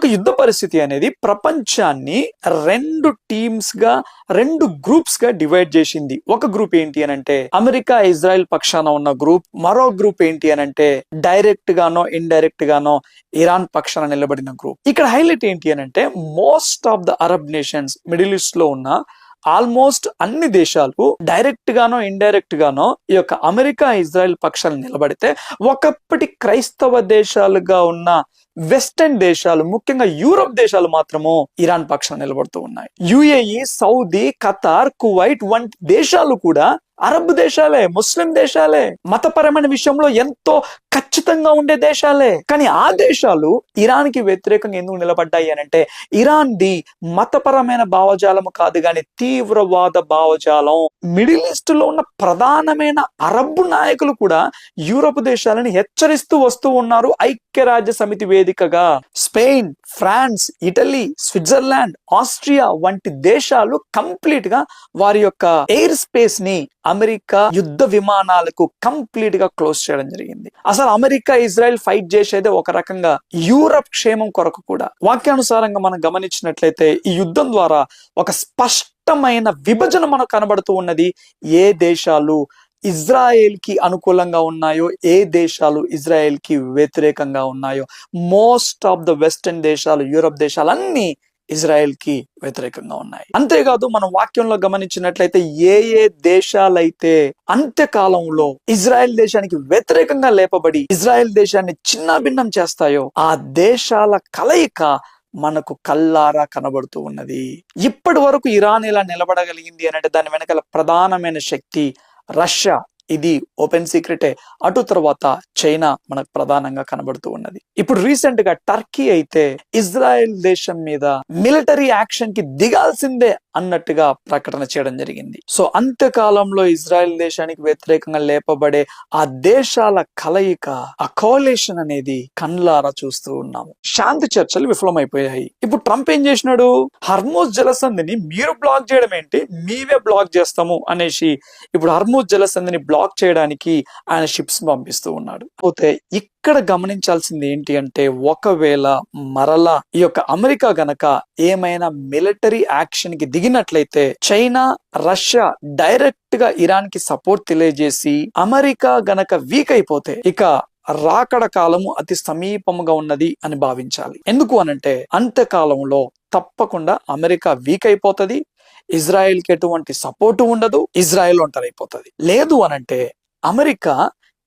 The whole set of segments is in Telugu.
యొక్క యుద్ధ పరిస్థితి అనేది ప్రపంచాన్ని రెండు టీమ్స్ గా, రెండు గ్రూప్స్ గా డివైడ్ చేసింది. ఒక గ్రూప్ ఏంటి అని అంటే అమెరికా ఇజ్రాయెల్ పక్షాన ఉన్న గ్రూప్, మరో గ్రూప్ ఏంటి అని అంటే డైరెక్ట్ గానో ఇండైరెక్ట్ గానో ఇరాన్ పక్షాన నిలబడిన గ్రూప్. ఇక్కడ హైలైట్ ఏంటి అని అంటే most of the Arab nations, middle east లో ఉన్న ఆల్మోస్ట్ అన్ని దేశాలు డైరెక్ట్ గానో ఇండైరెక్ట్ గానో ఈ యొక్క అమెరికా ఇజ్రాయెల్ పక్షాలు నిలబడితే, ఒకప్పటి క్రైస్తవ దేశాలుగా ఉన్న వెస్టర్న్ దేశాలు, ముఖ్యంగా యూరోప్ దేశాలు మాత్రము ఇరాన్ పక్షాన నిలబడుతూ ఉన్నాయి. యుఏఈ, సౌదీ, ఖతార్, కువైట్ వంటి దేశాలు కూడా అరబ్ దేశాలే, ముస్లిం దేశాలే, మతపరమైన విషయంలో ఎంతో ఖచ్చితంగా ఉండే దేశాలే. కానీ ఆ దేశాలు ఇరాన్ కి వ్యతిరేకంగా ఎందుకు నిలబడ్డాయి అని అంటే ఇరాన్ ది మతపరమైన భావజాలము కాదు కానీ తీవ్రవాద భావజాలం. మిడిల్ ఈస్ట్ లో ఉన్న ప్రధానమైన అరబ్ నాయకులు కూడా యూరోప్ దేశాలను హెచ్చరిస్తూ వస్తూ ఉన్నారు. ఐక్యరాజ్య సమితి వేదికగా Spain, France, Italy, Switzerland, Austria వంటి దేశాలు కంప్లీట్ గా వారి యొక్క ఎయిర్ స్పేస్ ని అమెరికా యుద్ధ విమానాలకు కంప్లీట్ గా క్లోజ్ చేయడం జరిగింది. అసలు అమెరికా ఇజ్రాయెల్ ఫైట్ చేసేదే ఒక రకంగా యూరప్ క్షేమం కొరకు కూడా. వాక్యానుసారంగా మనం గమనించినట్లయితే ఈ యుద్ధం ద్వారా ఒక స్పష్టమైన విభజన మనకు కనబడుతూ ఉన్నది. ఏ దేశాలు ఇజ్రాయెల్ కి అనుకూలంగా ఉన్నాయో, ఏ దేశాలు ఇజ్రాయెల్ కి వ్యతిరేకంగా ఉన్నాయో. మోస్ట్ ఆఫ్ ద వెస్టర్న్ దేశాలు, యూరప్ దేశాలు అన్ని ఇజ్రాయెల్ కి వ్యతిరేకంగా ఉన్నాయి. అంతేకాదు మనం వాక్యంలో గమనించినట్లయితే ఏ దేశాలైతే అంత్యకాలంలో ఇజ్రాయెల్ దేశానికి వ్యతిరేకంగా లేపబడి ఇజ్రాయెల్ దేశాన్ని చిన్నాభిన్నం చేస్తాయో ఆ దేశాల కలయిక మనకు కల్లారా కనబడుతూ ఉన్నది. ఇప్పటి వరకు ఇరాన్ ఇలా నిలబడగలిగింది అని అంటే దాని వెనకాల ప్రధానమైన శక్తి రష్యా. ఇది ఓపెన్ సీక్రెటే. అటు తర్వాత చైనా మనకు ప్రధానంగా కనబడుతూ ఉన్నది. ఇప్పుడు రీసెంట్ గా టర్కీ అయితే ఇజ్రాయెల్ దేశం మీద మిలిటరీ యాక్షన్ కి దిగాల్సిందే అన్నట్టుగా ప్రకటన చేయడం జరిగింది. సో అంత్యకాలంలో ఇజ్రాయెల్ దేశానికి వ్యతిరేకంగా లేపబడే ఆ దేశాల కలయిక, ఆ కోలేషన్ అనేది కన్లారా చూస్తూ ఉన్నాము. శాంతి చర్చలు విఫలమైపోయాయి. ఇప్పుడు ట్రంప్ ఏం చేసినాడు? హర్మూజ్ జలసంధిని మీరు బ్లాక్ చేయడం ఏంటి, మేమే బ్లాక్ చేస్తాము అనేసి ఇప్పుడు హర్మూజ్ జలసంధిని బ్లాక్ చేయడానికి ఆయన షిప్స్ పంపిస్తూ ఉన్నాడు. పోతే ఇక్కడ గమనించాల్సింది ఏంటి అంటే ఒకవేళ మరలా ఈ యొక్క అమెరికా గనక ఏమైనా మిలిటరీ యాక్షన్ కి దిగినట్లయితే చైనా, రష్యా డైరెక్ట్ గా ఇరాన్ కి సపోర్ట్ తెలియజేసి అమెరికా గనక వీక్ అయిపోతే ఇక రాకడ కాలము అతి సమీపముగా ఉన్నది అని భావించాలి. ఎందుకు అనంటే అంత్యకాలంలో తప్పకుండా అమెరికా వీక్ అయిపోతుంది, ఇజ్రాయెల్ కి ఎటువంటి సపోర్టు ఉండదు, ఇజ్రాయెల్ ఒంటరైపోతుంది. లేదు అనంటే అమెరికా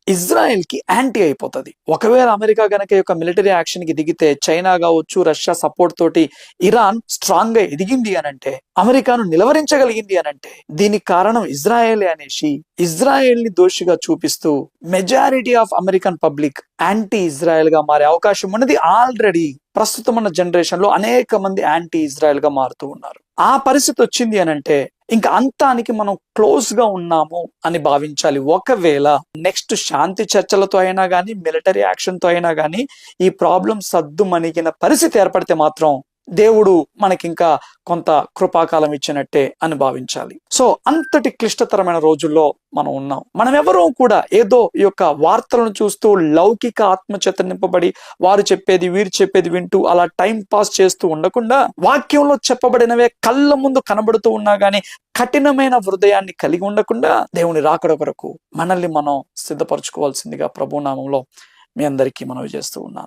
ఇజ్రాయెల్ కి యాంటీ అయిపోతుంది. ఒకవేళ అమెరికా గనక యొక్క మిలిటరీ యాక్షన్ కి దిగితే చైనా కావచ్చు, రష్యా సపోర్ట్ తోటి ఇరాన్ స్ట్రాంగ్ గా ఎదిగింది అనంటే, అమెరికాను నిలవరించగలిగింది అనంటే దీనికి కారణం ఇజ్రాయెలే అనేసి ఇజ్రాయెల్ ని దోషిగా చూపిస్తూ majority of American public anti Israel గా మారే అవకాశం ఉన్నది. ఆల్రెడీ ప్రస్తుతం ఉన్న జనరేషన్ లో అనేక మంది యాంటీ ఇజ్రాయెల్ గా మారుతూ ఉన్నారు. ఆ పరిస్థితి వచ్చింది అనంటే ఇంకా అంతానికి మనం క్లోజ్ గా ఉన్నాము అని భావించాలి. ఒకవేళ నెక్స్ట్ శాంతి చర్చలతో అయినా గానీ, మిలిటరీ యాక్షన్ తో అయినా గానీ ఈ ప్రాబ్లం సద్దు మణిగిన పరిస్థితి ఏర్పడితే మాత్రం దేవుడు మనకింకా కొంత కృపాకాలం ఇచ్చినట్టే అని భావించాలి. సో అంతటి క్లిష్టతరమైన రోజుల్లో మనం ఉన్నాం. మనం ఎవరూ కూడా ఏదో ఈ యొక్క వార్తలను చూస్తూ లౌకిక ఆత్మచేత నింపబడి వారు చెప్పేది వీరు చెప్పేది వింటూ అలా టైం పాస్ చేస్తూ ఉండకుండా వాక్యంలో చెప్పబడినవే కళ్ళ ముందు కనబడుతూ ఉన్నా గానీ కఠినమైన హృదయాన్ని కలిగి ఉండకుండా దేవుని రాకడ కొరకు మనల్ని మనం సిద్ధపరచుకోవాల్సిందిగా ప్రభునామంలో మీ అందరికీ మనవి చేస్తూ ఉన్నాను.